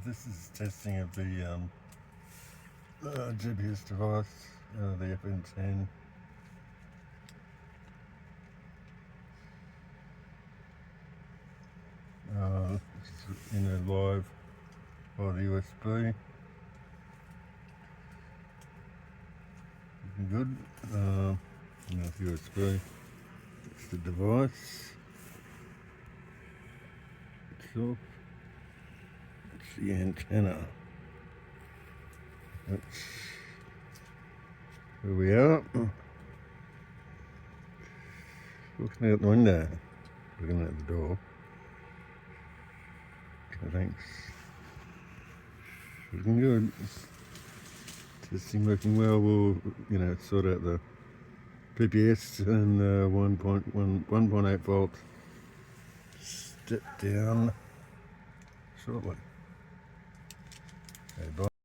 This is testing of the GPS device, the FM10. It's in a live by the USB. Looking good. USB. It's the device itself. It's the antenna. That's where we are. Looking out the window, looking at the door. Okay, thanks. Looking good. Testing working well. We'll, sort out the PPS and 1.8 volt step down shortly.